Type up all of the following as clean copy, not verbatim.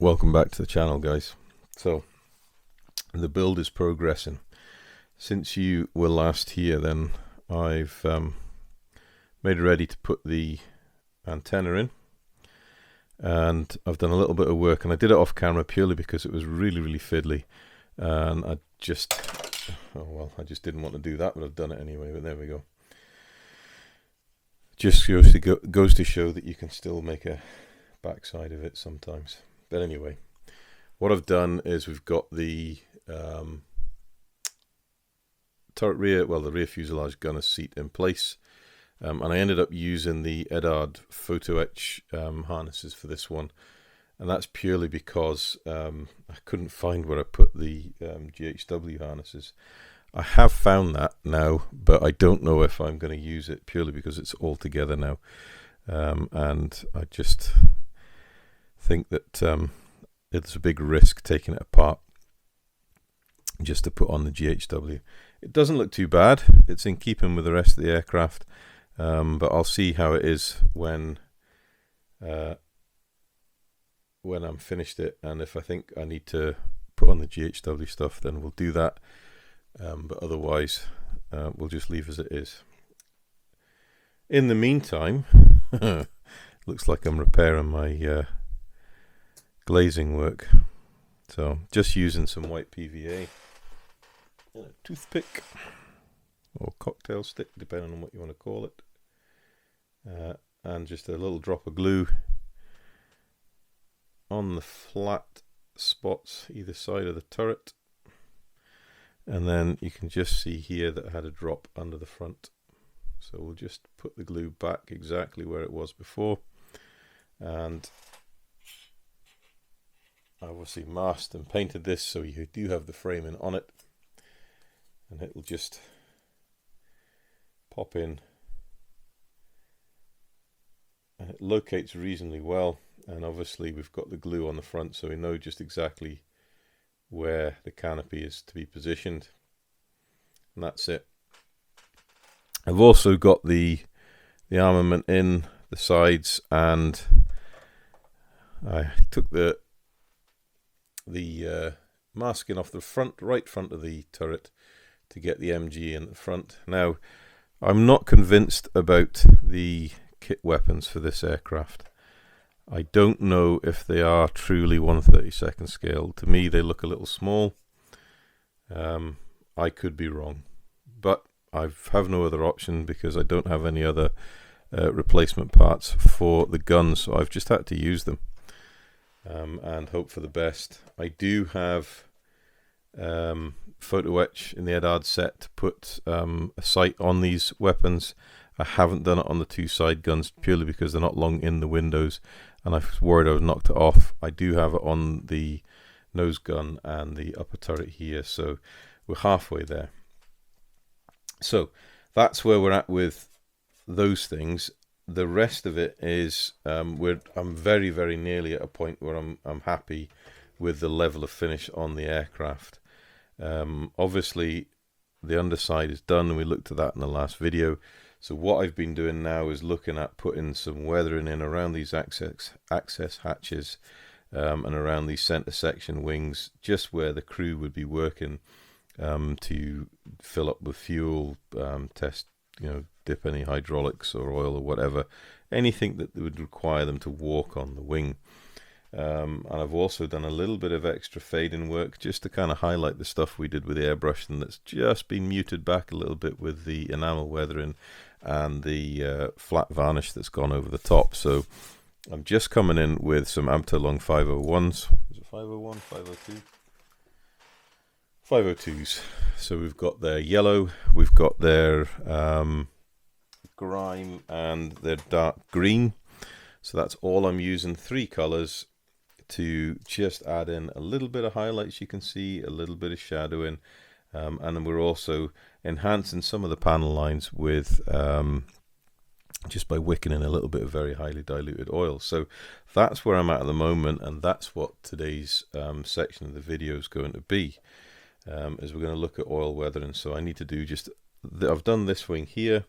Welcome back to the channel, guys. So the build is progressing. Since you were last here, then I've made it ready to put the antenna in, and I've done a little bit of work, and I did it off camera purely because it was really fiddly, and I just didn't want to do that, but I've done it anyway. But there we go. Just goes to show that you can still make a backside of it sometimes. But anyway, what I've done is we've got the turret rear, well, the rear fuselage gunner seat in place, and I ended up using the Edard photo etch harnesses for this one, and that's purely because I couldn't find where I put the GHW harnesses. I have found that now, but I don't know if I'm going to use it purely because it's all together now, and I just think that it's a big risk taking it apart just to put on the GHW. It doesn't look too bad. It's in keeping with the rest of the aircraft, but I'll see how it is when I'm finished it, and if I think I need to put on the GHW stuff, then we'll do that, but otherwise we'll just leave as it is. In the meantime, looks like I'm repairing my glazing work, so just using some white PVA and a toothpick or cocktail stick, depending on what you want to call it, and just a little drop of glue on the flat spots either side of the turret, and then you can just see here that I had a drop under the front, so we'll just put the glue back exactly where it was before, and I obviously masked and painted this so you do have the framing on it, and it will just pop in, and it locates reasonably well, and obviously we've got the glue on the front so we know just exactly where the canopy is to be positioned, and that's it. I've also got the armament in the sides, and I took the masking off the right front of the turret to get the MG in the front. Now, I'm not convinced about the kit weapons for this aircraft. I don't know if they are truly 1/32 scale. To me, they look a little small. I could be wrong, but I have no other option because I don't have any other replacement parts for the guns, so I've just had to use them. And hope for the best. I do have photo etch in the Edard set to put a sight on these weapons. I haven't done it on the two side guns purely because they're not long in the windows, and I was worried I would knocked it off. I do have it on the nose gun and the upper turret here, so we're halfway there. So that's where we're at with those things. The rest of it is I'm very nearly at a point where I'm happy with the level of finish on the aircraft. Obviously the underside is done, and we looked at that in the last video. So what I've been doing now is looking at putting some weathering in around these access hatches, and around these center section wings, just where the crew would be working, to fill up with fuel, test, dip any hydraulics or oil or whatever, anything that would require them to walk on the wing. And I've also done a little bit of extra fading work just to kind of highlight the stuff we did with airbrush, and that's just been muted back a little bit with the enamel weathering and the flat varnish that's gone over the top. So I'm just coming in with some Amtolong 501s. Is it 501, 502? 502s. So we've got their yellow, we've got their grime, and their dark green. So that's all I'm using, 3 colors, to just add in a little bit of highlights. You can see a little bit of shadowing, and then we're also enhancing some of the panel lines with just by wicking in a little bit of very highly diluted oil. So that's where I'm at the moment, and that's what today's section of the video is going to be. Is we're going to look at oil weathering. So I need to do I've done this wing here.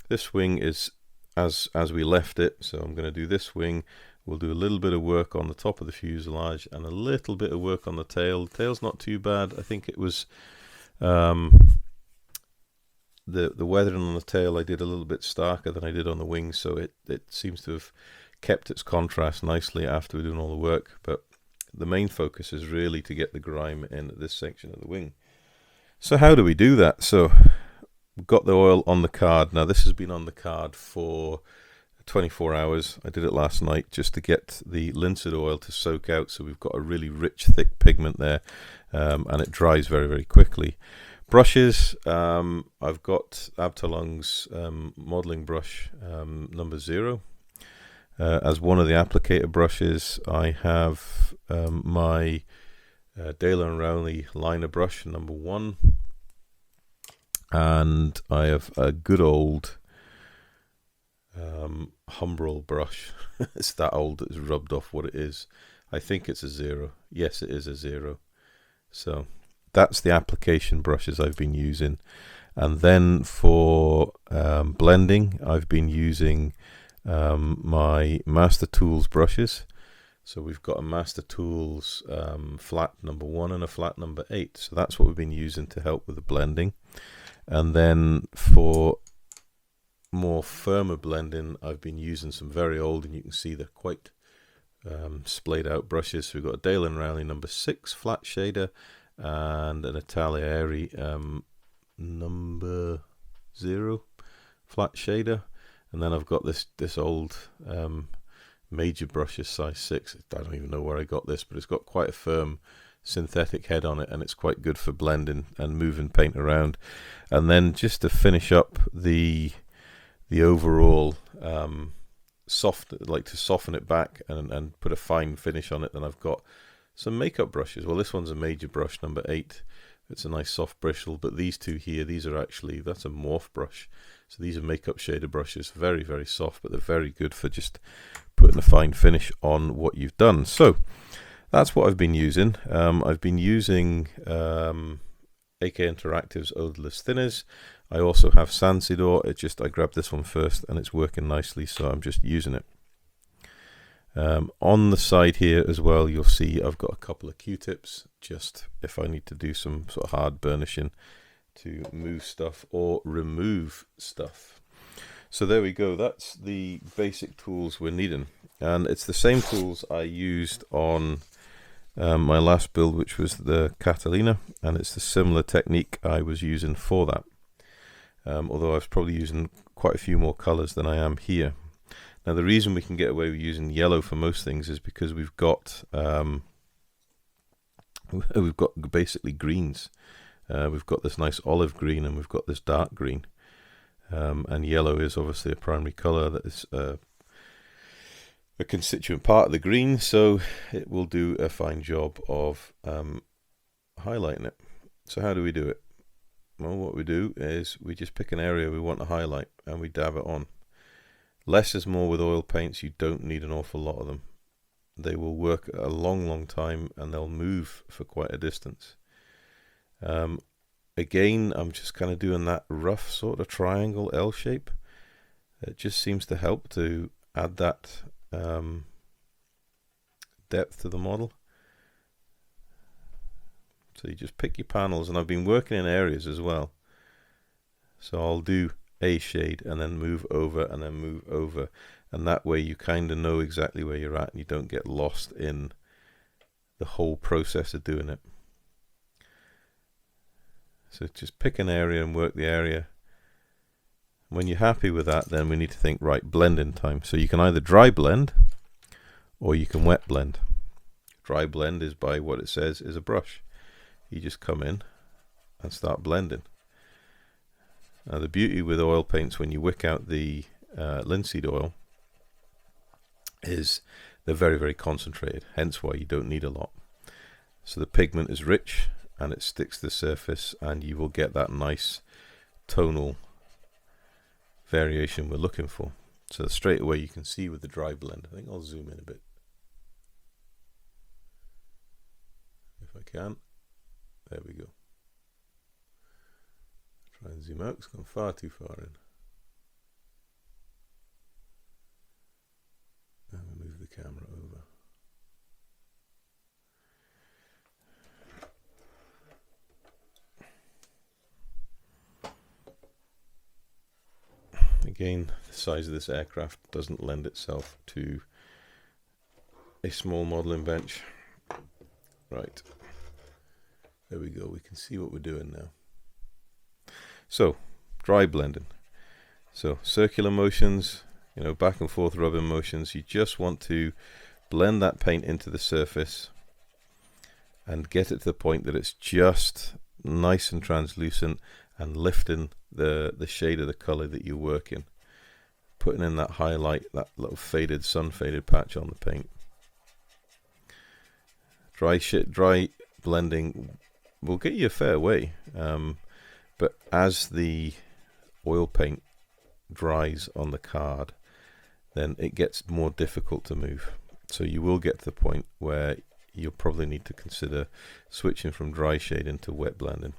This wing is as we left it. So I'm going to do this wing. We'll do a little bit of work on the top of the fuselage and a little bit of work on the tail. The tail's not too bad. I think it was the weathering on the tail I did a little bit starker than I did on the wings, so it seems to have kept its contrast nicely after we're doing all the work. But the main focus is really to get the grime in at this section of the wing. So how do we do that? So we've got the oil on the card. Now this has been on the card for 24 hours. I did it last night just to get the linseed oil to soak out, so we've got a really rich thick pigment there, and it dries very, very quickly. Brushes, I've got Abtalung's modeling brush number 0 as one of the applicator brushes. I have my Dale & Rowley liner brush number 1, and I have a good old Humbrol brush. It's that old that it's rubbed off what it is. I think it's a 0. Yes, it is a 0. So that's the application brushes I've been using. And then for blending, I've been using my Master Tools brushes. So we've got a Master Tools flat number 1 and a flat number 8. So that's what we've been using to help with the blending. And then for more firmer blending, I've been using some very old, and you can see they're quite splayed out brushes. So we've got a Dale & Rowley number 6 flat shader and an Taglieri number 0 flat shader. And then I've got this old Major brushes size 6. I don't even know where I got this, but it's got quite a firm synthetic head on it, and it's quite good for blending and moving paint around. And then just to finish up the overall like to soften it back and put a fine finish on it, then I've got some makeup brushes. Well, this one's a Major brush number 8. It's a nice soft bristle, but these two here, these are actually, that's a Morph brush. So these are makeup shader brushes, very, very soft, but they're very good for just putting a fine finish on what you've done. So that's what I've been using. I've been using AK Interactive's odorless thinners. I also have Sansidor. I grabbed this one first and it's working nicely, so I'm just using it. On the side here as well, you'll see I've got a couple of Q-tips, just if I need to do some sort of hard burnishing to move stuff or remove stuff. So there we go. That's the basic tools we're needing, and it's the same tools I used on my last build, which was the Catalina, and it's the similar technique I was using for that, although I was probably using quite a few more colors than I am here. Now the reason we can get away with using yellow for most things is because we've got basically greens. We've got this nice olive green and we've got this dark green, and yellow is obviously a primary color that is a constituent part of the green, so it will do a fine job of highlighting it. So how do we do it? Well, what we do is we just pick an area we want to highlight and we dab it on. Less is more with oil paints. You don't need an awful lot of them. They will work a long time and they'll move for quite a distance. Again, I'm just kind of doing that rough sort of triangle L shape. It just seems to help to add that depth to the model. So you just pick your panels, and I've been working in areas as well. So I'll do a shade and then move over and then move over, and that way you kind of know exactly where you're at and you don't get lost in the whole process of doing it. So just pick an area and work the area. When you're happy with that, then we need to think, right, blending time. So you can either dry blend or you can wet blend. Dry blend is by what it says is a brush. You just come in and start blending. Now the beauty with oil paints when you wick out the linseed oil is they're very concentrated, hence why you don't need a lot. So the pigment is rich and it sticks to the surface, and you will get that nice tonal variation we're looking for. So straight away you can see with the dry blend. I think I'll zoom in a bit if I can. There we go. Try and zoom out, it's gone far too far in. camera over. Again, the size of this aircraft doesn't lend itself to a small modelling bench. Right, there we go, we can see what we're doing now. So, dry blending. So, circular motions, you know, back and forth rubbing motions. You just want to blend that paint into the surface and get it to the point that it's just nice and translucent and lifting the shade of the color that you're working, putting in that highlight, that little faded, sun faded patch on the paint. Dry blending will get you a fair way, but as the oil paint dries on the card, then it gets more difficult to move. So you will get to the point where you'll probably need to consider switching from dry shading to wet blending.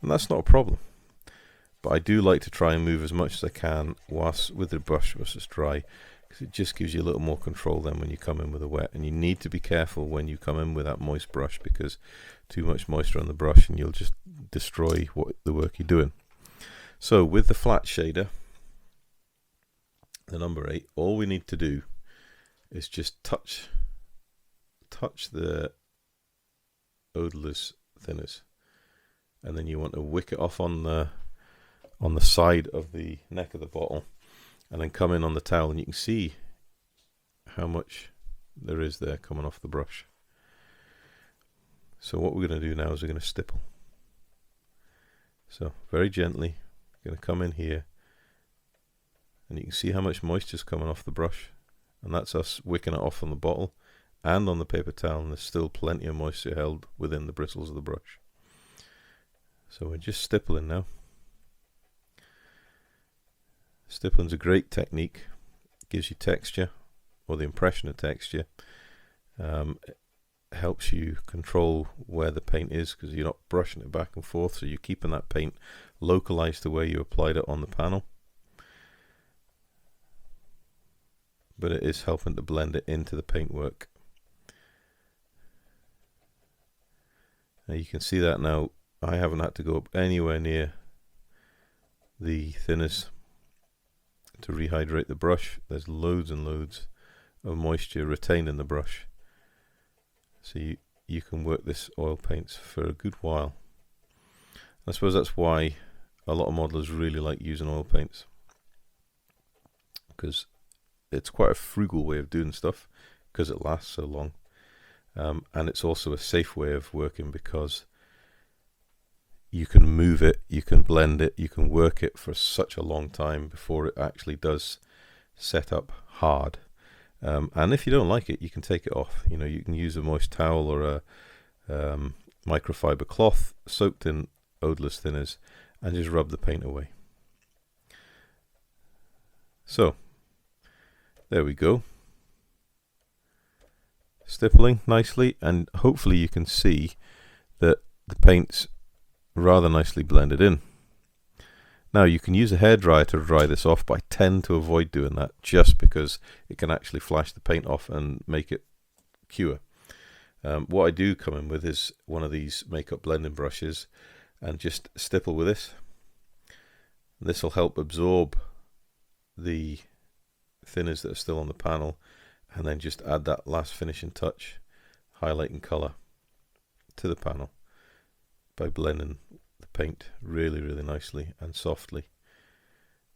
And that's not a problem. But I do like to try and move as much as I can whilst with the brush whilst it's dry, because it just gives you a little more control then when you come in with a wet. And you need to be careful when you come in with that moist brush, because too much moisture on the brush and you'll just destroy the work you're doing. So with the flat shader, the number 8, all we need to do is just touch the odorless thinners, and then you want to wick it off on the side of the neck of the bottle, and then come in on the towel, and you can see how much there is there coming off the brush. So what we're going to do now is we're going to stipple. So very gently, going to come in here, and you can see how much moisture is coming off the brush, and that's us wicking it off on the bottle and on the paper towel, and there's still plenty of moisture held within the bristles of the brush. So we're just stippling now. Stippling's a great technique. It gives you texture, or the impression of texture. It helps you control where the paint is, because you're not brushing it back and forth, so you're keeping that paint localized to where you applied it on the panel. But it is helping to blend it into the paintwork. Now you can see that now I haven't had to go up anywhere near the thinners to rehydrate the brush. There's loads and loads of moisture retained in the brush, so you can work this oil paints for a good while. I suppose that's why a lot of modelers really like using oil paints, because it's quite a frugal way of doing stuff, because it lasts so long, and it's also a safe way of working, because you can move it, you can blend it, you can work it for such a long time before it actually does set up hard. And if you don't like it, you can take it off. You know, you can use a moist towel or a microfiber cloth soaked in odorless thinners and just rub the paint away. So there we go, stippling nicely, and hopefully you can see that the paint's rather nicely blended in. Now you can use a hairdryer to dry this off, but I tend to avoid doing that just because it can actually flash the paint off and make it cure. What I do come in with is one of these makeup blending brushes and just stipple with this. This will help absorb the thinners that are still on the panel, and then just add that last finishing touch, highlighting colour to the panel by blending the paint really nicely and softly.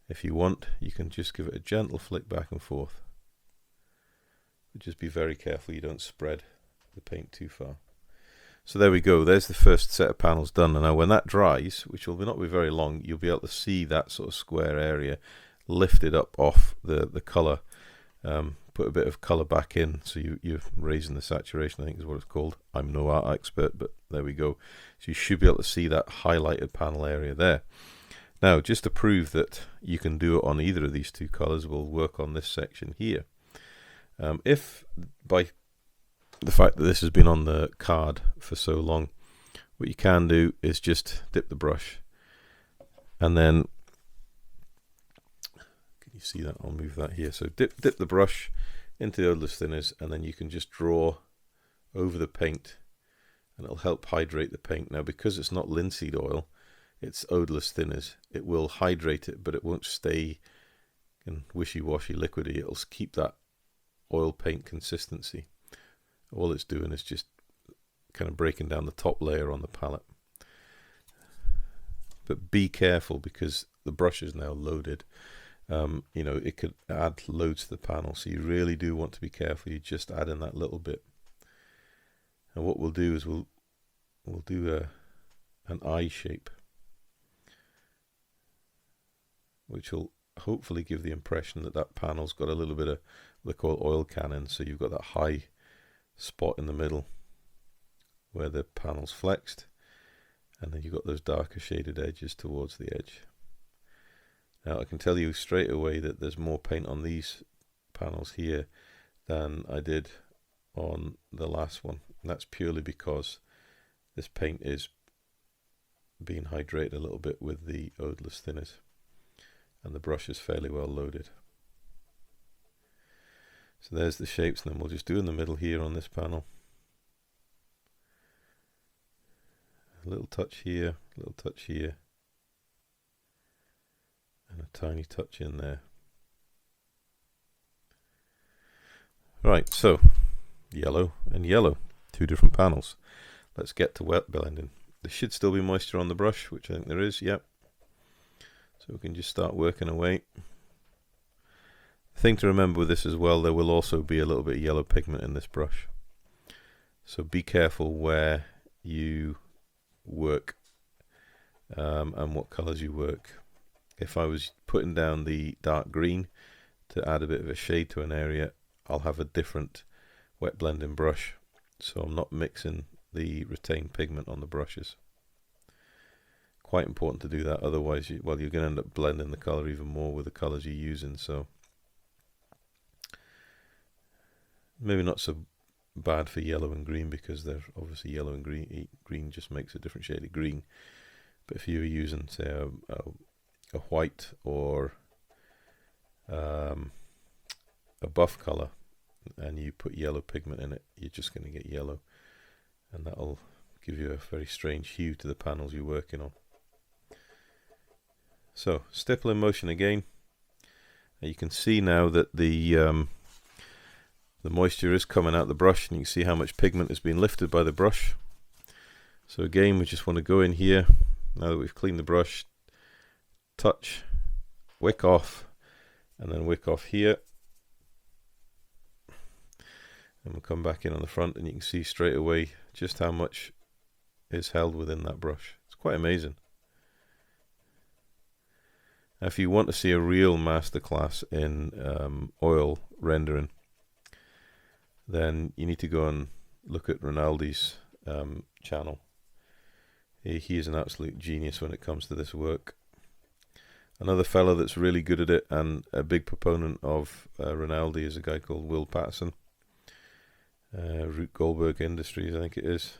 If you want, you can just give it a gentle flick back and forth, but just be very careful you don't spread the paint too far. So there we go, there's the first set of panels done, and now when that dries, which will not be very long, you'll be able to see that sort of square area lifted up off the colour. Put a bit of colour back in, so you're raising the saturation, I think is what it's called. I'm no art expert, but there we go. So you should be able to see that highlighted panel area there. Now, just to prove that you can do it on either of these two colours, we'll work on this section here. If by the fact that this has been on the card for so long, what you can do is just dip the brush, and then you see that? I'll move that here. So dip the brush into the odorless thinners, and then you can just draw over the paint, and it'll help hydrate the paint. Now, because it's not linseed oil, it's odorless thinners, it will hydrate it, but it won't stay in wishy-washy liquidy. It'll keep that oil paint consistency. All it's doing is just kind of breaking down the top layer on the palette. But be careful, because the brush is now loaded. You know, it could add loads to the panel, so you really do want to be careful. You just add in that little bit. And what we'll do is we'll do an eye shape, which will hopefully give the impression that that panel's got a little bit of what they call oil cannon. So you've got that high spot in the middle where the panel's flexed, and then you've got those darker shaded edges towards the edge. Now I can tell you straight away that there's more paint on these panels here than I did on the last one. And that's purely because this paint is being hydrated a little bit with the odorless thinners, and the brush is fairly well loaded. So there's the shapes, and then we'll just do in the middle here on this panel. A little touch here, a little touch here, and a tiny touch in there. Right, so yellow and yellow, two different panels. Let's get to wet blending. There should still be moisture on the brush, which I think there is, yep. So we can just start working away. The thing to remember with this as well, there will also be a little bit of yellow pigment in this brush. So be careful where you work and what colors you work. If I was putting down the dark green to add a bit of a shade to an area, I'll have a different wet blending brush, so I'm not mixing the retained pigment on the brushes. Quite important to do that, otherwise you're going to end up blending the color even more with the colors you're using. So maybe not so bad for yellow and green, because they're obviously yellow and green. Green just makes a different shade of green. But if you were using, say, a white or a buff color, and you put yellow pigment in it, you're just going to get yellow, and that'll give you a very strange hue to the panels you're working on. So stipple in motion again. You can see now that the moisture is coming out the brush, and you can see how much pigment has been lifted by the brush. So again, we just want to go in here, now that we've cleaned the brush, touch, wick off, and then wick off here. And we'll come back in on the front, and you can see straight away just how much is held within that brush. It's quite amazing. Now, if you want to see a real masterclass in oil rendering, then you need to go and look at Rinaldi's channel. He is an absolute genius when it comes to this work. Another fellow that's really good at it and a big proponent of Rinaldi is a guy called Will Patterson. Root Goldberg Industries, I think it is.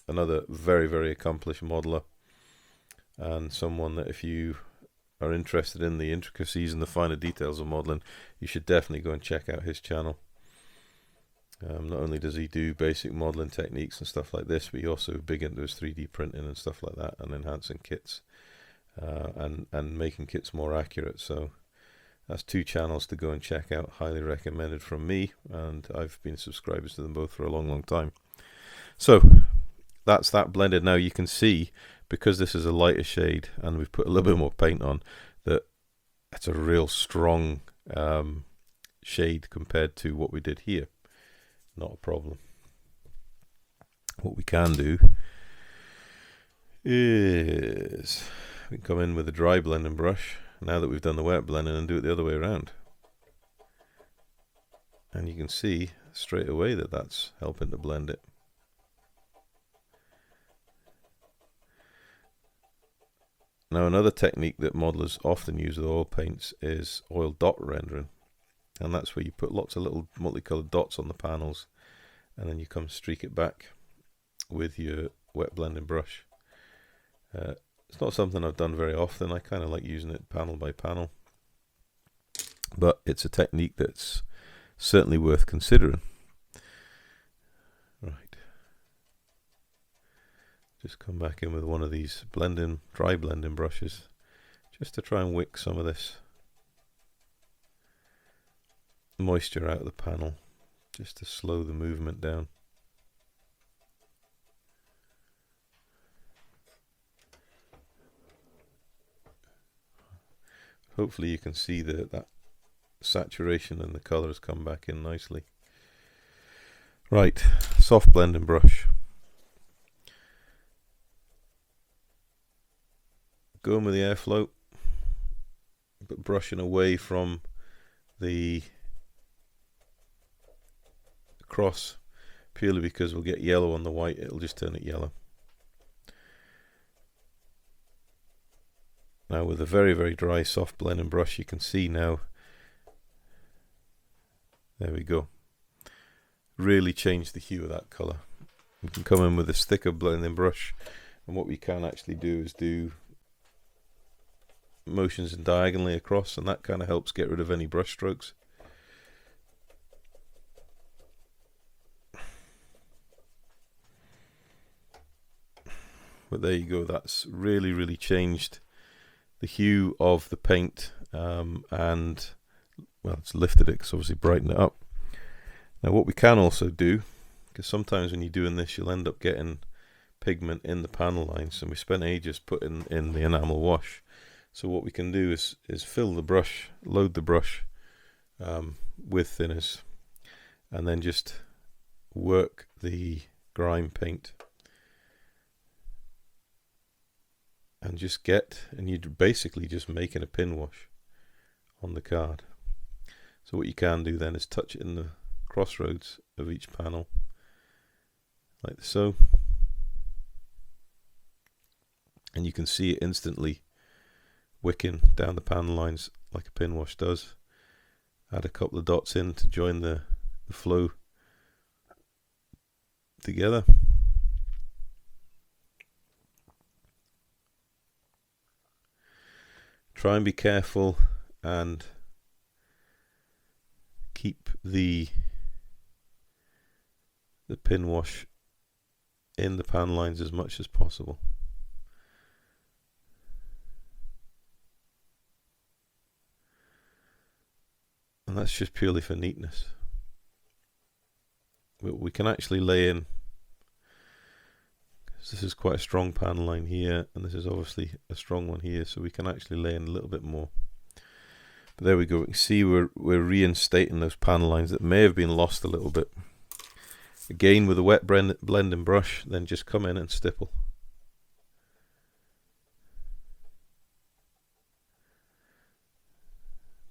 Another very, very accomplished modeler, and someone that if you are interested in the intricacies and the finer details of modeling, you should definitely go and check out his channel. Not only does he do basic modeling techniques and stuff like this, but he also big into his 3D printing and stuff like that, and enhancing kits and making kits more accurate. So that's two channels to go and check out, highly recommended from me, and I've been subscribers to them both for a long, long time. So that's that blended. Now you can see, because this is a lighter shade and we've put a little bit more paint on, that it's a real strong shade compared to what we did here. Not a problem. What we can do is we can come in with a dry blending brush now that we've done the wet blending, and do it the other way around. And you can see straight away that that's helping to blend it. Now, another technique that modelers often use with oil paints is oil dot rendering, and that's where you put lots of little multicolored dots on the panels, and then you come streak it back with your wet blending brush. It's not something I've done very often. I kind of like using it panel by panel, but it's a technique that's certainly worth considering. Right, just come back in with one of these dry blending brushes, just to try and wick some of this moisture out of the panel, just to slow the movement down. Hopefully you can see that saturation and the colours come back in nicely. Right, soft blending brush. Going with the airflow, but brushing away from the cross, purely because we'll get yellow on the white, it'll just turn it yellow. Now with a very, very dry soft blending brush, you can see now, there we go, really change the hue of that colour. We can come in with this thicker blending brush, and what we can actually do is do motions diagonally across, and that kind of helps get rid of any brush strokes. But there you go, that's really, really changed the hue of the paint, and well, it's lifted it because obviously brightened it up. Now what we can also do, because sometimes when you're doing this you'll end up getting pigment in the panel lines, and we spent ages putting in the enamel wash. So what we can do is fill the brush, load the brush with thinners, and then just work the grime paint, and you're basically just making a pin wash on the card. So what you can do then is touch it in the crossroads of each panel, like so, and you can see it instantly wicking down the panel lines like a pin wash does. Add a couple of dots in to join the flow together. Try and be careful and keep the pin wash in the panel lines as much as possible. And that's just purely for neatness. We can actually lay in, because this is quite a strong panel line here, and this is obviously a strong one here, so we can actually lay in a little bit more. But there we go, we can see we're reinstating those panel lines that may have been lost a little bit. Again with a wet blending brush, then just come in and stipple.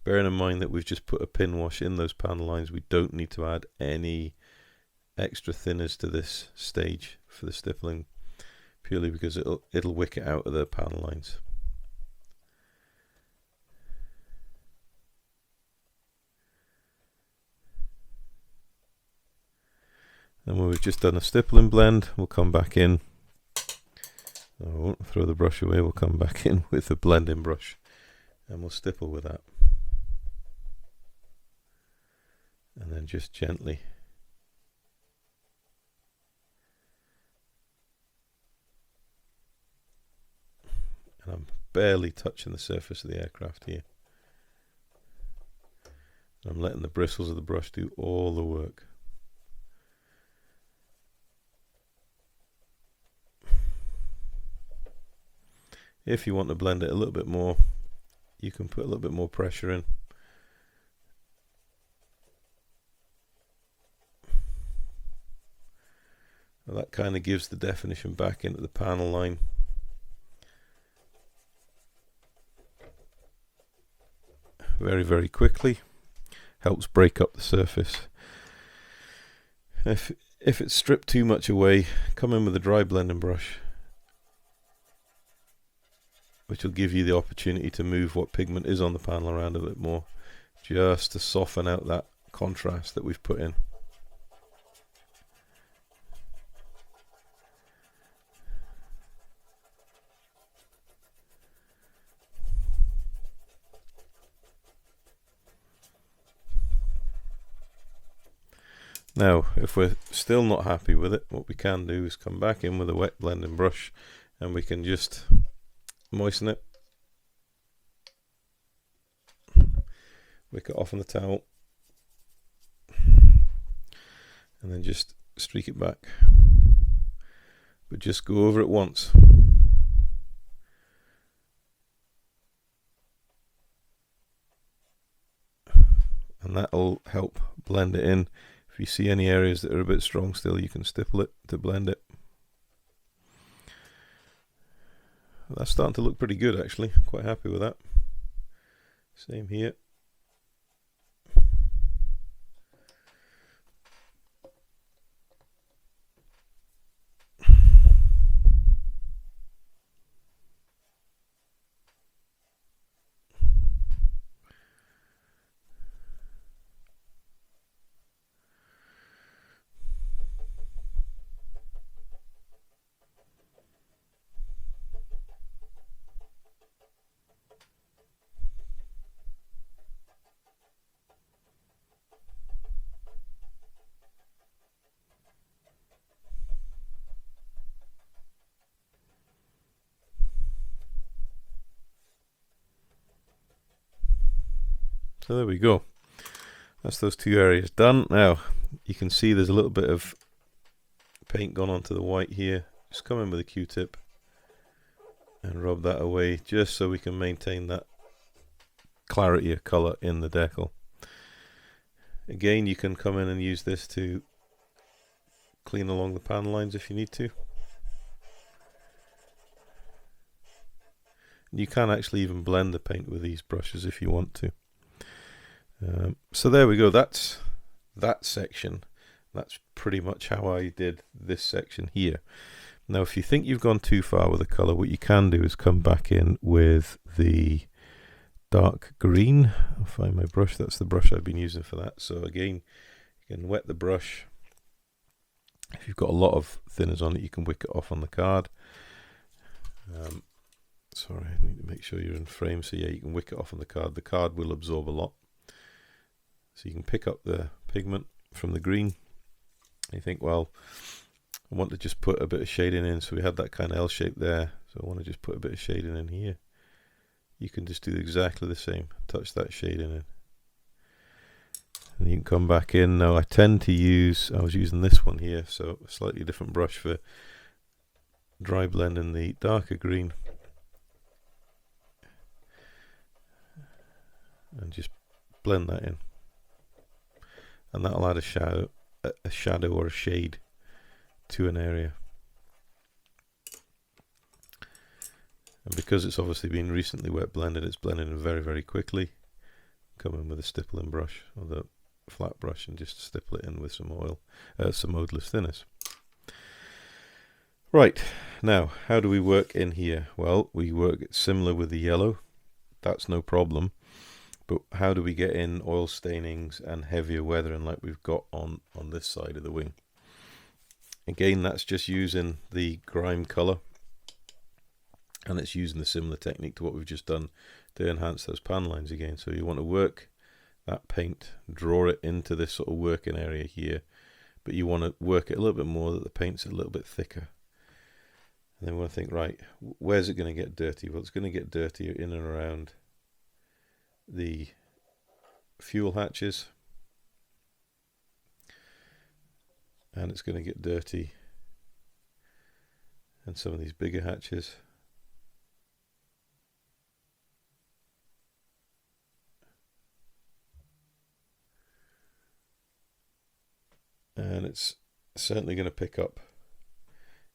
Bearing in mind that we've just put a pin wash in those panel lines, we don't need to add any extra thinners to this stage for the stippling, purely because it'll wick it out of the panel lines. And when we've just done a stippling blend, we'll come back in. I won't throw the brush away, we'll come back in with the blending brush and we'll stipple with that. And then just gently and I'm barely touching the surface of the aircraft here. I'm letting the bristles of the brush do all the work. If you want to blend it a little bit more, you can put a little bit more pressure in. And that kind of gives the definition back into the panel line. Very, very quickly. Helps break up the surface. If it's stripped too much away, come in with a dry blending brush, which will give you the opportunity to move what pigment is on the panel around a bit more, just to soften out that contrast that we've put in. Now, if we're still not happy with it, what we can do is come back in with a wet blending brush and we can just moisten it, wick it off on the towel, and then just streak it back. But just go over it once. And that'll help blend it in. If you see any areas that are a bit strong still, you can stipple it to blend it. That's starting to look pretty good actually, quite happy with that. Same here. So there we go. That's those two areas done. Now you can see there's a little bit of paint gone onto the white here. Just come in with a Q-tip and rub that away, just so we can maintain that clarity of colour in the decal. Again, you can come in and use this to clean along the pan lines if you need to. You can actually even blend the paint with these brushes if you want to. So there we go, that's that section. That's pretty much how I did this section here. Now if you think you've gone too far with the colour, what you can do is come back in with the dark green. I'll find my brush, that's the brush I've been using for that. So again, you can wet the brush. If you've got a lot of thinners on it, you can wick it off on the card. Sorry, I need to make sure you're in frame. So yeah, you can wick it off on the card. The card will absorb a lot. So you can pick up the pigment from the green. And you think, well, I want to just put a bit of shading in. So we had that kind of L shape there. So I want to just put a bit of shading in here. You can just do exactly the same. Touch that shading in. And you can come back in. Now I tend to use, I was using this one here, so a slightly different brush for dry blending the darker green. And just blend that in. And that'll add a shadow or a shade to an area. And because it's obviously been recently wet blended, it's blended in very, very quickly. Come in with a stippling brush or the flat brush and just stipple it in with some oil, some odorless thinners. Right, now how do we work in here? Well, we work similar with the yellow. That's no problem. But how do we get in oil stainings and heavier weathering like we've got on this side of the wing? Again, that's just using the grime color, and it's using the similar technique to what we've just done to enhance those pan lines again. So you want to work that paint, draw it into this sort of working area here, but you want to work it a little bit more that the paint's a little bit thicker. And then we want to think, right, where's it going to get dirty? Well, it's going to get dirty in and around the fuel hatches, and it's going to get dirty in some of these bigger hatches. And it's certainly going to pick up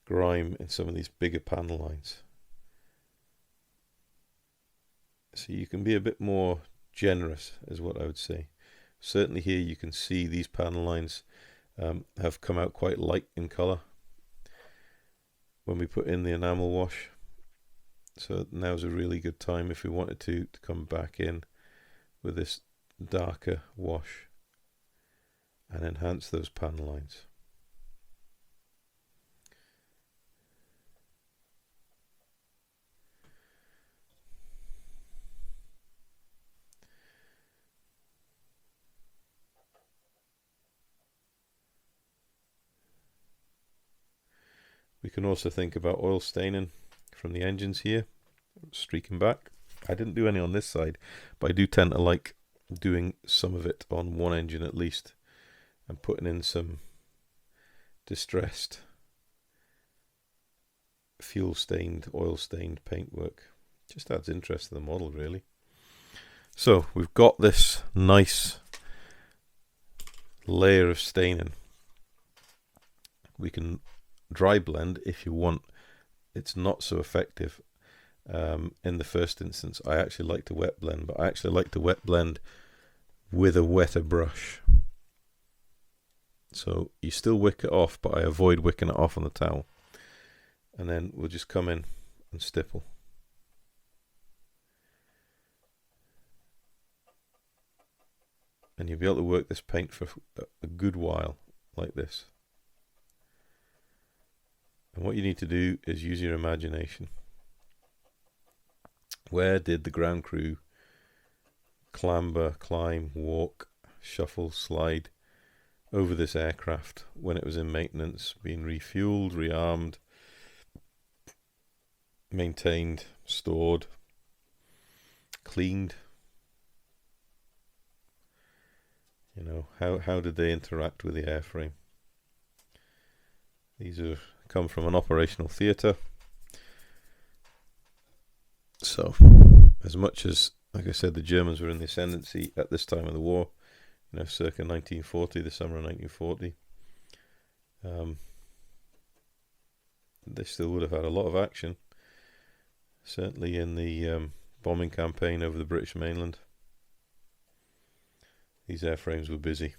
grime in some of these bigger panel lines. So you can be a bit more generous, is what I would say. Certainly here you can see these panel lines have come out quite light in colour when we put in the enamel wash. So now's a really good time if we wanted to come back in with this darker wash and enhance those panel lines. We can also think about oil staining from the engines here, streaking back. I didn't do any on this side, but I do tend to like doing some of it on one engine at least, and putting in some distressed fuel stained, oil stained paintwork. Just adds interest to the model, really. So we've got this nice layer of staining. We can dry blend if you want. It's not so effective in the first instance. I actually like to wet blend, but I actually like to wet blend with a wetter brush. So you still wick it off, but I avoid wicking it off on the towel. And then we'll just come in and stipple. And you'll be able to work this paint for a good while like this. And what you need to do is use your imagination. Where did the ground crew clamber, climb, walk, shuffle, slide over this aircraft when it was in maintenance, being refueled, rearmed, maintained, stored, cleaned? You know, how did they interact with the airframe? These have come from an operational theatre. So, as much as, like I said, the Germans were in the ascendancy at this time of the war, you know, circa 1940, the summer of 1940, they still would have had a lot of action. Certainly in the bombing campaign over the British mainland. These airframes were busy.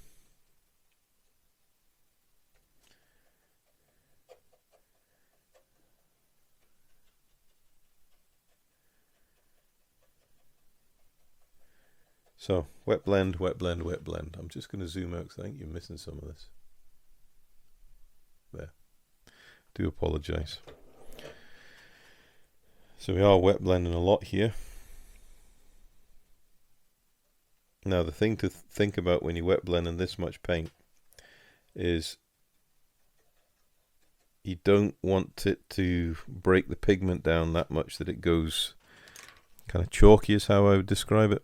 So, wet blend, wet blend, wet blend. I'm just going to zoom out because I think you're missing some of this. There. Do apologise. So we are wet blending a lot here. Now the thing to think about when you wet blend in this much paint is you don't want it to break the pigment down that much that it goes kind of chalky, is how I would describe it.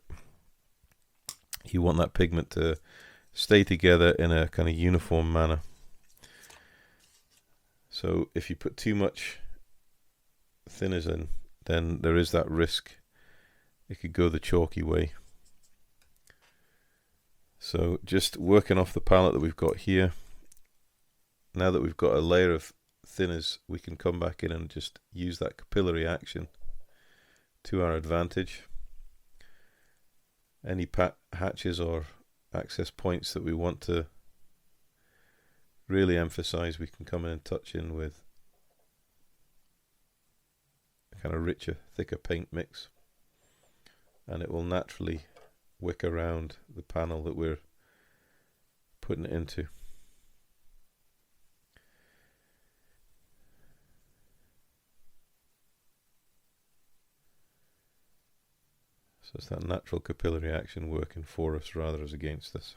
You want that pigment to stay together in a kind of uniform manner. So if you put too much thinners in, then there is that risk it could go the chalky way. So just working off the palette that we've got here, now that we've got a layer of thinners, we can come back in and just use that capillary action to our advantage. Any hatches or access points that we want to really emphasize, we can come in and touch in with a kind of richer, thicker paint mix, and it will naturally wick around the panel that we're putting it into. So it's that natural capillary action working for us rather as against us.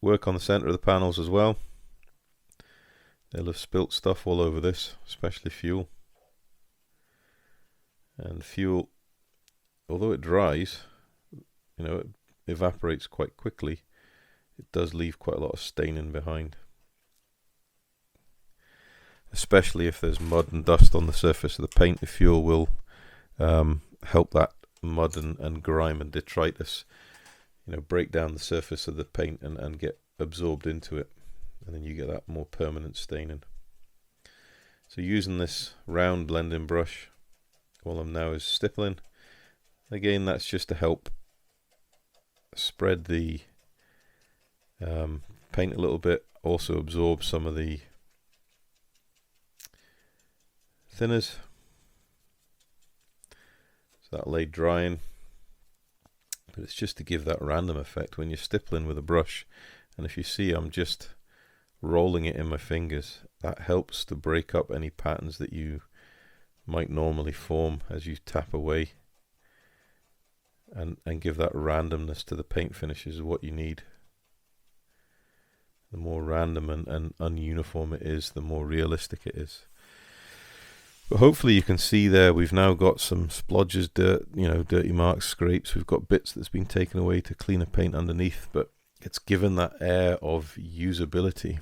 Work on the center of the panels as well. They'll have spilt stuff all over this, especially fuel. And fuel, although it dries, you know, it evaporates quite quickly, it does leave quite a lot of staining behind. Especially if there's mud and dust on the surface of the paint, the fuel will help that mud and grime and detritus, you know, break down the surface of the paint and get absorbed into it, and then you get that more permanent staining. So using this round blending brush, all I'm now is stippling. Again, that's just to help spread the paint a little bit, also absorb some of the thinners. So that lay drying, but it's just to give that random effect when you're stippling with a brush. And if you see, I'm just rolling it in my fingers. That helps to break up any patterns that you might normally form as you tap away, and give that randomness to the paint finishes is what you need. The more random and ununiform it is, the more realistic it is. But hopefully you can see there we've now got some splodges, dirt, dirty marks, scrapes. We've got bits that's been taken away to cleaner paint underneath, but it's given that air of usability.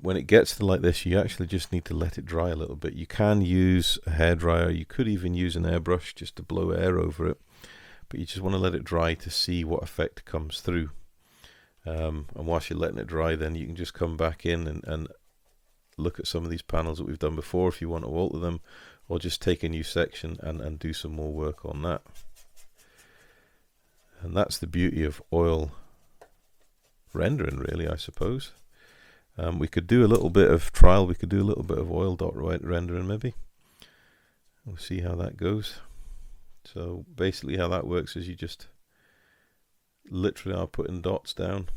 When it gets to like this, you actually just need to let it dry a little bit. You can use a hairdryer. You could even use an airbrush just to blow air over it, but you just want to let it dry to see what effect comes through. And whilst you're letting it dry, then you can just come back in and look at some of these panels that we've done before if you want to alter them, or just take a new section and do some more work on that. And that's the beauty of oil rendering, really, I suppose. We could do a little bit of trial. We could do a little bit of oil dot rendering maybe. We'll see how that goes. So basically how that works is you just literally are putting dots down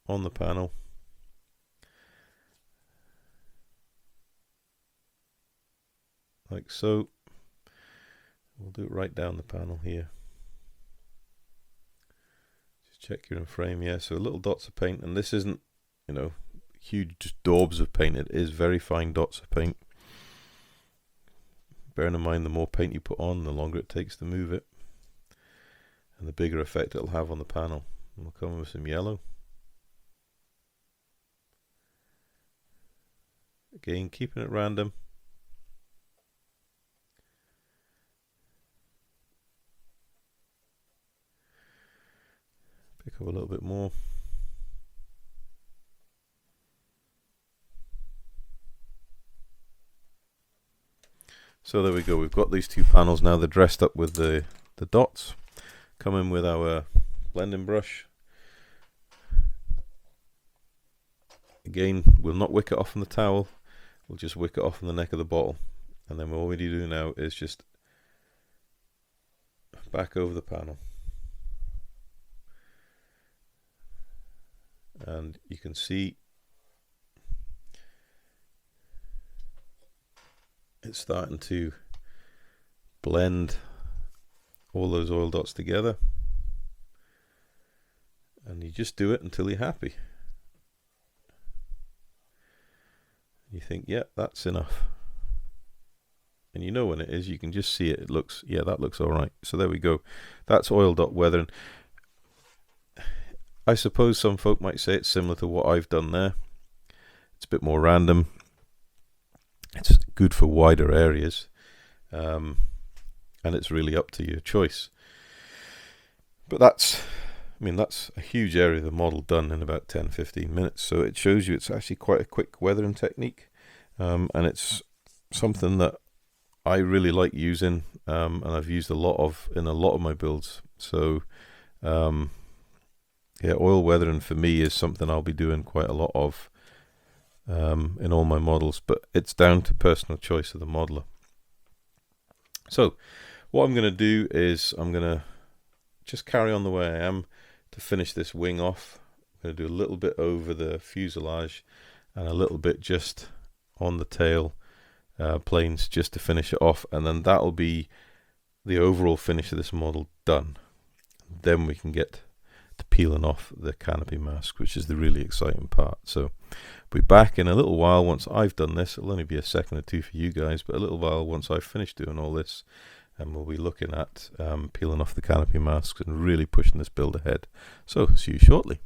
on the panel. Like so. We'll do it right down the panel here. Check you're in frame, yeah. So little dots of paint, and this isn't, huge daubs of paint. It is very fine dots of paint. Bearing in mind, the more paint you put on, the longer it takes to move it, and the bigger effect it'll have on the panel. And we'll come with some yellow. Again, keeping it random. Pick up a little bit more. So there we go. We've got these two panels now. They're dressed up with the dots. Come in with our blending brush. Again, we'll not wick it off on the towel. We'll just wick it off on the neck of the bottle. And then all we need to do now is just back over the panel. And you can see it's starting to blend all those oil dots together, and you just do it until you're happy. You think, yeah, that's enough, and you know when it is. You can just see it. It looks, yeah, that looks all right. So there we go. That's oil dot weathering. I suppose some folk might say it's similar to what I've done there. It's a bit more random. It's good for wider areas, and it's really up to your choice. But that's a huge area of the model done in about 10-15 minutes. So it shows you it's actually quite a quick weathering technique, and it's something that I really like using, and I've used in a lot of my builds. So yeah, oil weathering for me is something I'll be doing quite a lot of in all my models, but it's down to personal choice of the modeler. So what I'm going to do is I'm going to just carry on the way I am to finish this wing off. I'm going to do a little bit over the fuselage and a little bit just on the tail planes just to finish it off, and then that'll be the overall finish of this model done. Then we can get to peeling off the canopy mask, which is the really exciting part. So we'll be back in a little while once I've done this. It'll only be a second or two for you guys, but a little while once I've finished doing all this, and we'll be looking at peeling off the canopy masks and really pushing this build ahead. So see you shortly.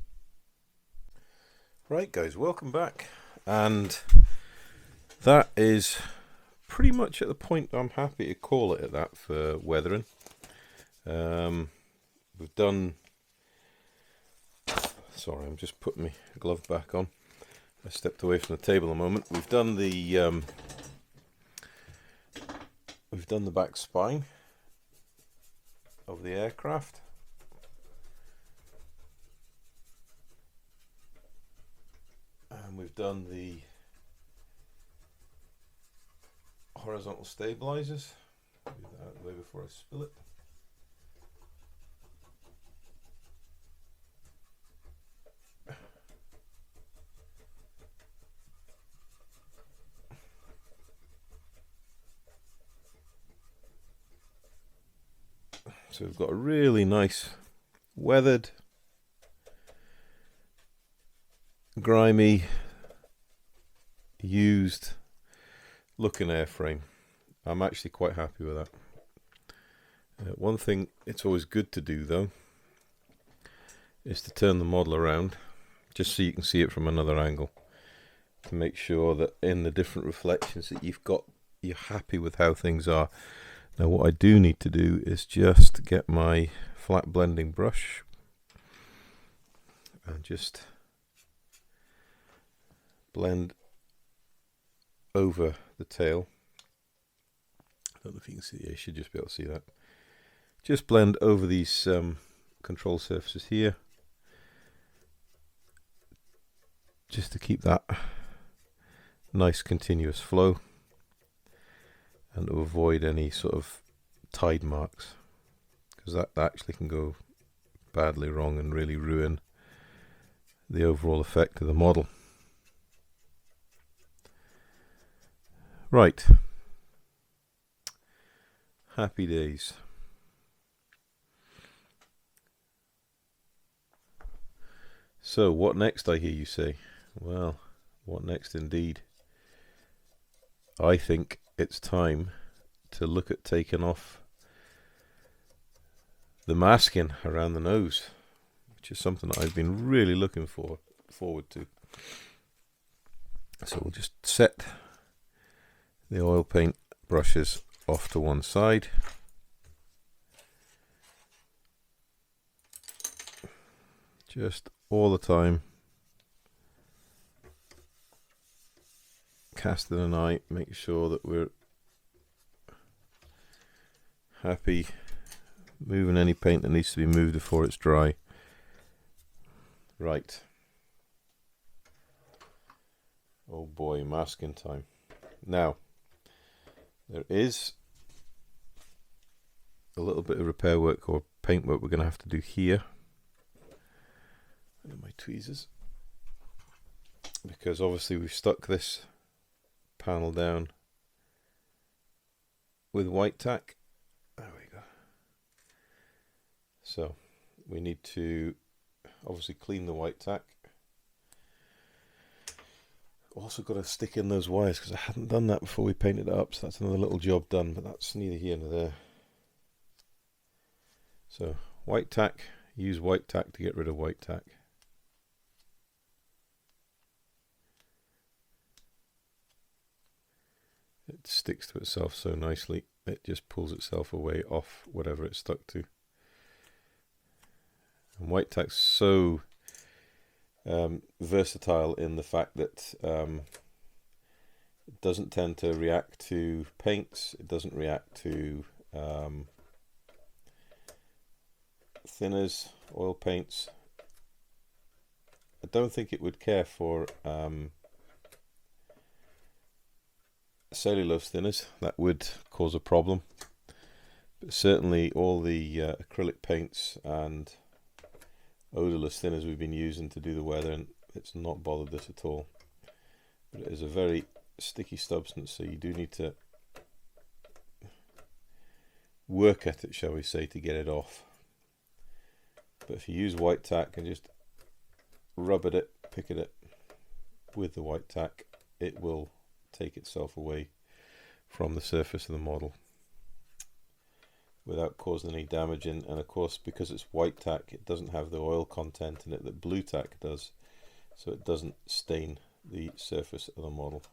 Right guys, welcome back, and that is pretty much at the point I'm happy to call it at that for weathering. We've done, sorry, I'm just putting my glove back on. I stepped away from the table a moment. We've done the back spine of the aircraft. And we've done the horizontal stabilizers. Do that out of the way before I spill it. So we've got a really nice weathered grimy, used looking airframe. I'm actually quite happy with that. One thing it's always good to do though is to turn the model around just so you can see it from another angle, to make sure that in the different reflections that you're happy with how things are. Now what I do need to do is just get my flat blending brush and just blend over the tail. I don't know if you can see it. You should just be able to see that. Just blend over these control surfaces here, just to keep that nice continuous flow and to avoid any sort of tide marks, because that actually can go badly wrong and really ruin the overall effect of the model. Right, happy days. So what next, I hear you say? Well, what next indeed? I think it's time to look at taking off the masking around the nose, which is something that I've been really looking forward to. So we'll just set the oil paint brushes off to one side. Just all the time casting an eye, make sure that we're happy, moving any paint that needs to be moved before it's dry. Right. Oh boy, masking time. Now, there is a little bit of repair work or paint work we're going to have to do here. My tweezers, because obviously we've stuck this panel down with white tack. There we go. So we need to obviously clean the white tack. Also got to stick in those wires because I hadn't done that before we painted it up, so that's another little job done, but that's neither here nor there. So white tack, use white tack to get rid of white tack. It sticks to itself so nicely, it just pulls itself away off whatever it's stuck to. And white tack's so versatile in the fact that it doesn't tend to react to paints, it doesn't react to thinners, oil paints. I don't think it would care for cellulose thinners. That would cause a problem, but certainly all the acrylic paints and odorless thinners we've been using to do the weather, and it's not bothered this at all. But it is a very sticky substance, so you do need to work at it, shall we say, to get it off. But if you use white tack and just rub at it, pick at it with the white tack, it will take itself away from the surface of the model without causing any damage. And of course, because it's white tack, it doesn't have the oil content in it that blue tack does, so it doesn't stain the surface of the model,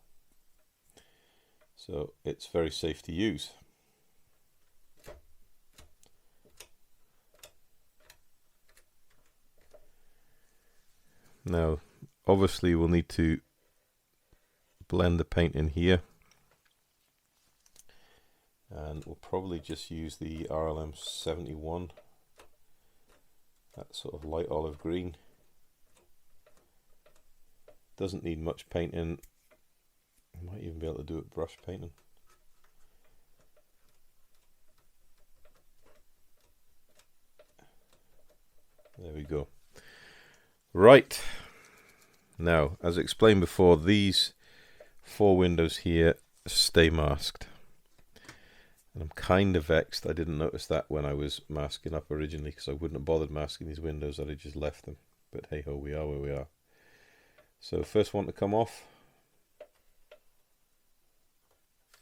so it's very safe to use. Now obviously we'll need to blend the paint in here, and we'll probably just use the RLM 71, that sort of light olive green. Doesn't need much painting. I might even be able to do it brush painting. There we go. Right, now as explained before, these 4 windows here stay masked, and I'm kind of vexed I didn't notice that when I was masking up originally, because I wouldn't have bothered masking these windows, I'd have just left them. But hey ho, we are where we are. So first one to come off.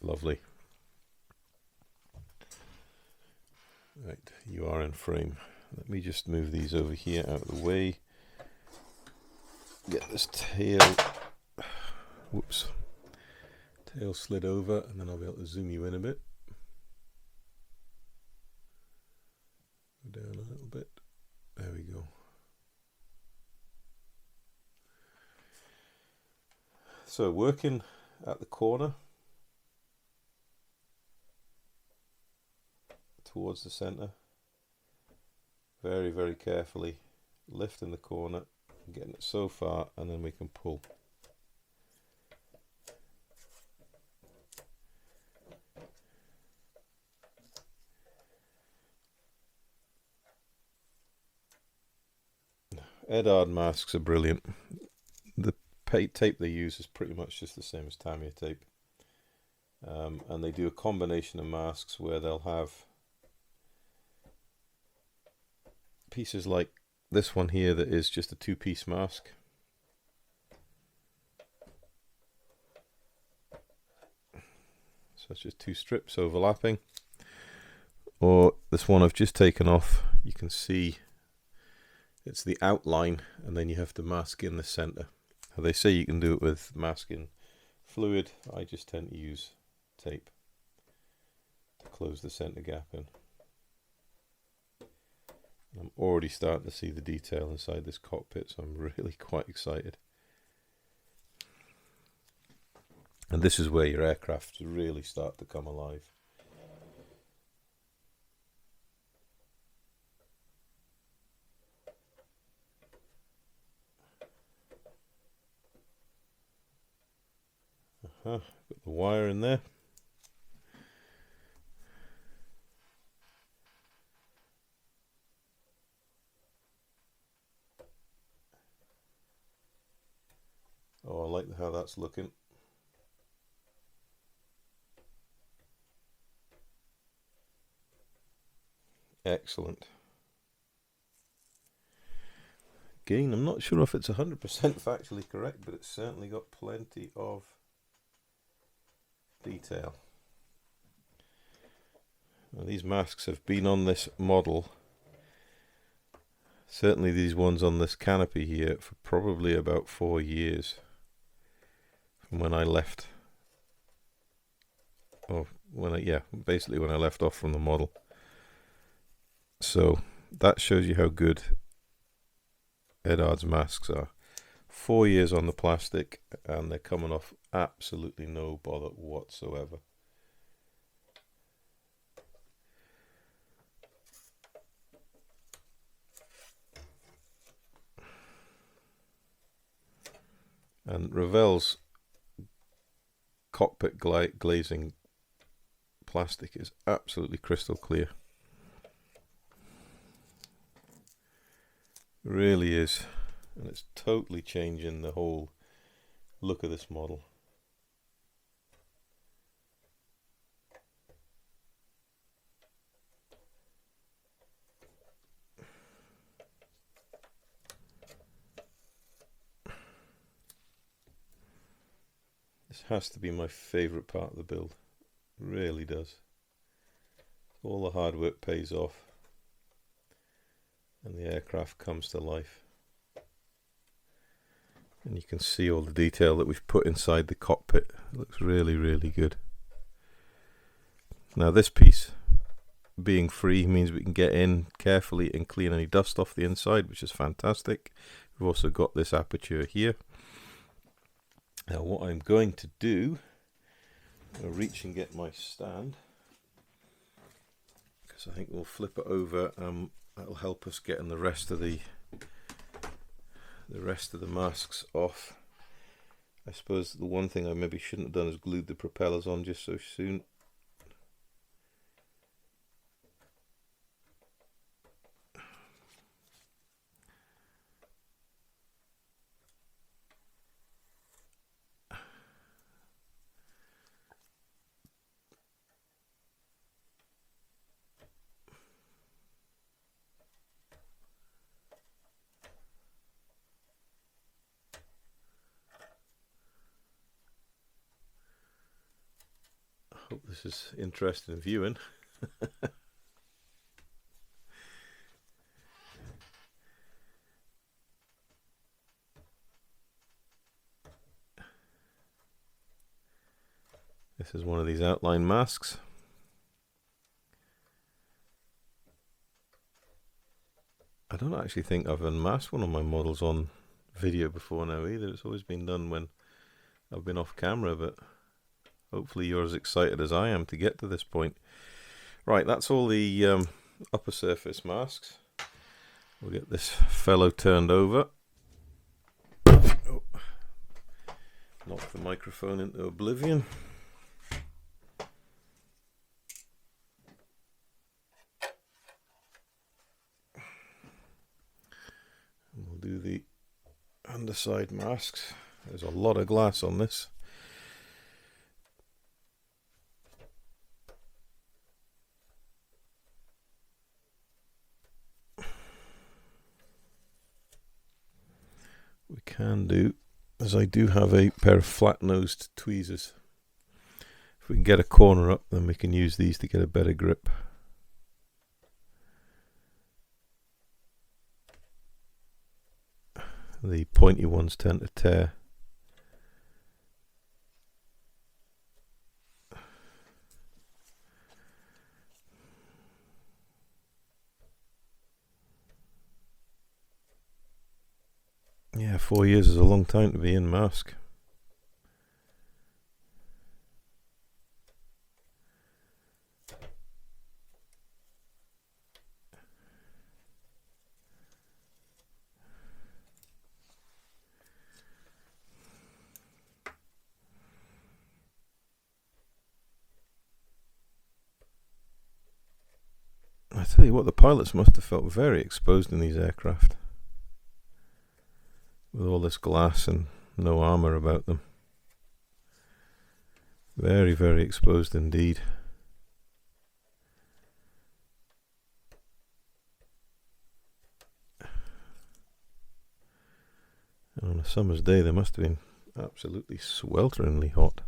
Lovely. Right, you are in frame. Let me just move these over here out of the way. Get this tail, whoops, tail slid over, and then I'll be able to zoom you in a bit. Go down a little bit. There we go. So working at the corner towards the center, very, very carefully lifting the corner, getting it so far, and then we can pull. Edard masks are brilliant. The tape they use is pretty much just the same as Tamiya tape, and they do a combination of masks where they'll have pieces like this one here that is just a two-piece mask, so it's just two strips overlapping, or this one I've just taken off. You can see it's the outline, and then you have to mask in the center. They say you can do it with masking fluid. I just tend to use tape to close the center gap in. I'm already starting to see the detail inside this cockpit, so I'm really quite excited. And this is where your aircraft really start to come alive. Got the wire in there. Oh, I like how that's looking. Excellent. Again, I'm not sure if it's 100% factually correct, but it's certainly got plenty of detail. Now, these masks have been on this model, certainly these ones on this canopy here, for probably about 4 years from when I left. Oh, basically when I left off from the model. So that shows you how good Edard's masks are. 4 years on the plastic, and they're coming off absolutely no bother whatsoever. And Revell's cockpit glazing plastic is absolutely crystal clear. Really is, and it's totally changing the whole look of this model. This has to be my favorite part of the build. It really does. All the hard work pays off, and the aircraft comes to life. And you can see all the detail that we've put inside the cockpit. It looks really, really good. Now this piece being free means we can get in carefully and clean any dust off the inside, which is fantastic. We've also got this aperture here. Now what I'm going to do, I'll reach and get my stand, because I think we'll flip it over. That'll help us getting the rest of the masks off. I suppose the one thing I maybe shouldn't have done is glued the propellers on just so soon. Hope this is interesting viewing. This is one of these outline masks. I don't actually think I've unmasked one of my models on video before now either. It's always been done when I've been off camera, but hopefully you're as excited as I am to get to this point. Right, that's all the upper surface masks. We'll get this fellow turned over. Oh, knock the microphone into oblivion. And we'll do the underside masks. There's a lot of glass on this. We can do, as I do have a pair of flat-nosed tweezers. If we can get a corner up, then we can use these to get a better grip. The pointy ones tend to tear. Yeah, 4 years is a long time to be in mask. I tell you what, the pilots must have felt very exposed in these aircraft, with all this glass and no armour about them. Very, very exposed indeed. And on a summer's day they must have been absolutely swelteringly hot.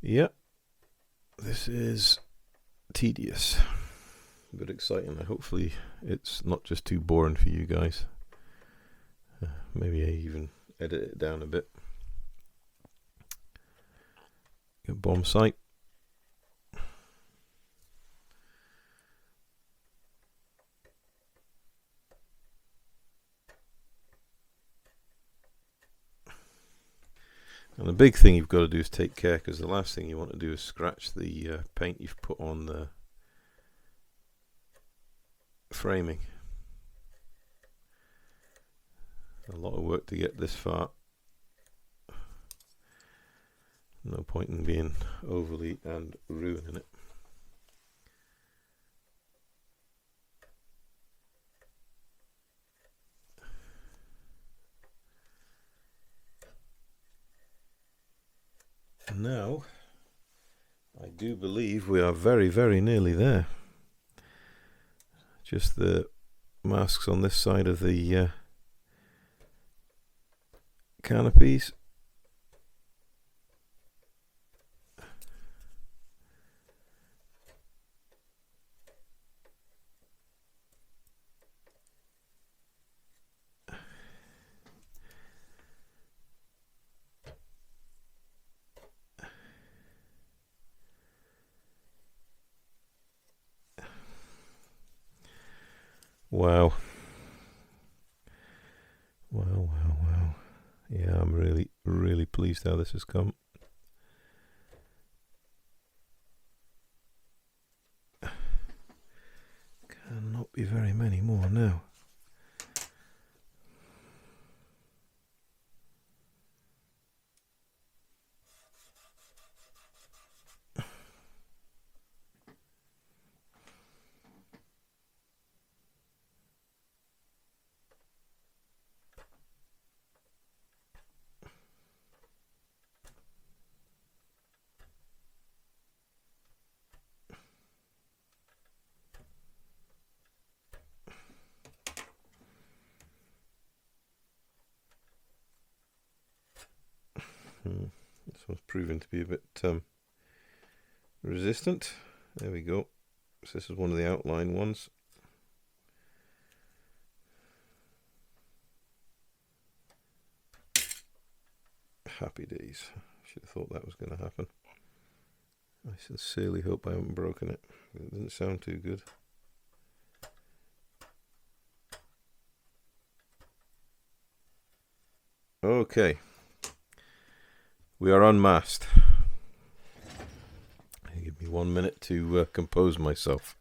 Yep, this is tedious but exciting. Hopefully it's not just too boring for you guys. Maybe I even edit it down a bit. Good bomb sight. And the big thing you've got to do is take care, because the last thing you want to do is scratch the paint you've put on the framing. A lot of work to get this far. No point in being overly and ruining it. Now, I do believe we are very, very nearly there. Just the masks on this side of the canopies. Wow. Wow. Yeah, I'm really, really pleased how this has come. Cannot be very many more now. This one's proving to be a bit resistant. There we go. So this is one of the outline ones. Happy days. Should have thought that was going to happen. I sincerely hope I haven't broken it. It doesn't sound too good. Okay. We are unmasked. Give me 1 minute to compose myself.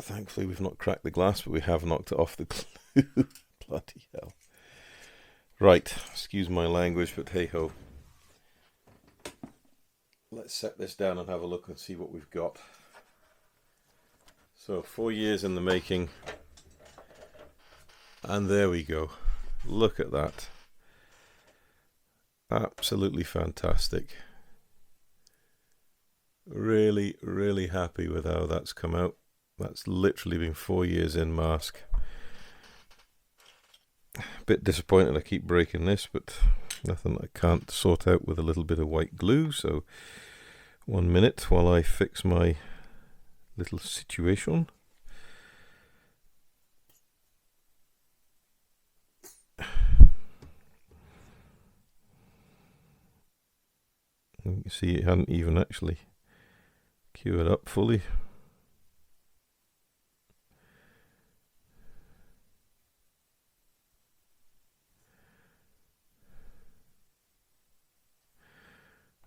Thankfully we've not cracked the glass, but we have knocked it off the glue. Bloody hell. Right, excuse my language, but hey ho. Let's set this down and have a look and see what we've got. So 4 years in the making. And there we go. Look at that. Absolutely fantastic. Really, really happy with how that's come out. That's literally been 4 years in mask. A bit disappointed I keep breaking this, but nothing I can't sort out with a little bit of white glue. So 1 minute while I fix my little situation. You can see it hadn't even actually cured up fully.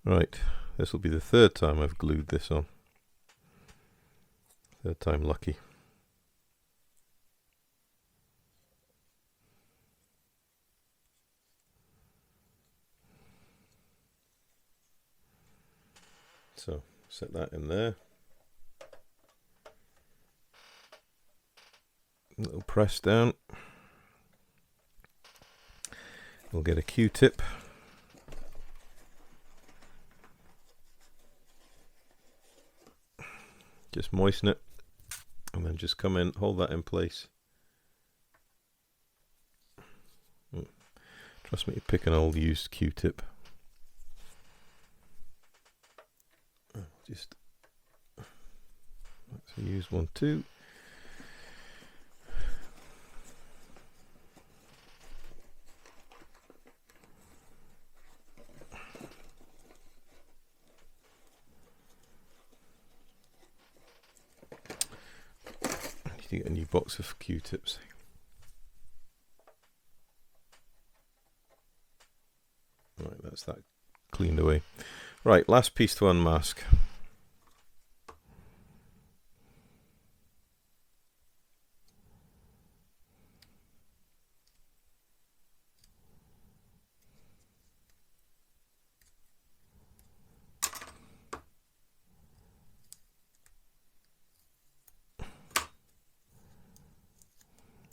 Right, this will be the third time I've glued this on. Third time lucky. So set that in there. A little press down. We'll get a Q-tip. Just moisten it and then just come in, hold that in place. Trust me, pick an old used Q-tip. Just let's use one too. You get a new box of Q-tips. Right, that's that cleaned away. Right, last piece to unmask.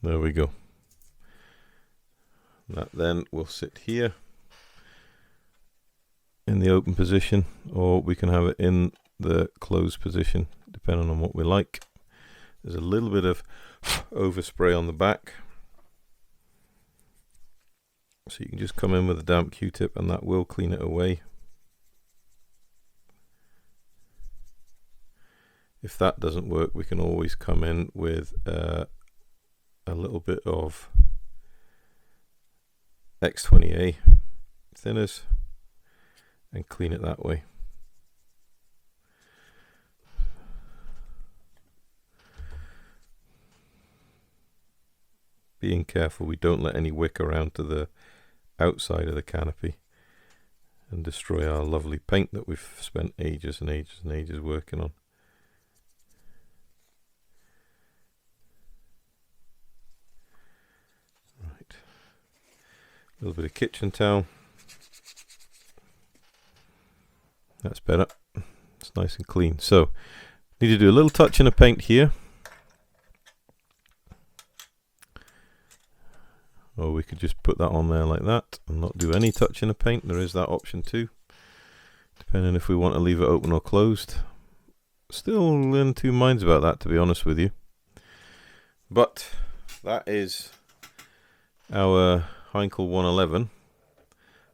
There we go. That then will sit here in the open position, or we can have it in the closed position depending on what we like. There's a little bit of overspray on the back, so you can just come in with a damp Q-tip and that will clean it away. If that doesn't work, we can always come in with a little bit of X20A thinners and clean it that way. Being careful we don't let any wick around to the outside of the canopy and destroy our lovely paint that we've spent ages and ages and ages working on. Right, a little bit of kitchen towel. That's better. It's nice and clean. So, need to do a little touch in of paint here. Or we could just put that on there like that and not do any touch in of paint. There is that option too, depending if we want to leave it open or closed. Still in two minds about that, to be honest with you. But that is our He111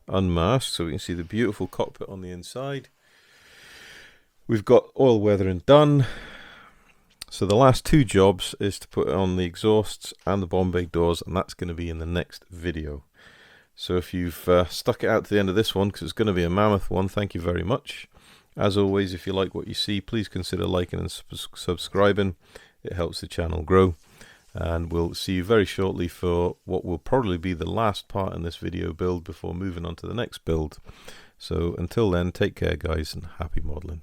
unmasked, so we can see the beautiful cockpit on the inside. We've got oil weathering done. So the last two jobs is to put on the exhausts and the bomb bay doors, and that's going to be in the next video. So if you've stuck it out to the end of this one, because it's going to be a mammoth one, thank you very much. As always, if you like what you see, please consider liking and subscribing. It helps the channel grow. And we'll see you very shortly for what will probably be the last part in this video build before moving on to the next build. So until then, take care guys, and happy modeling.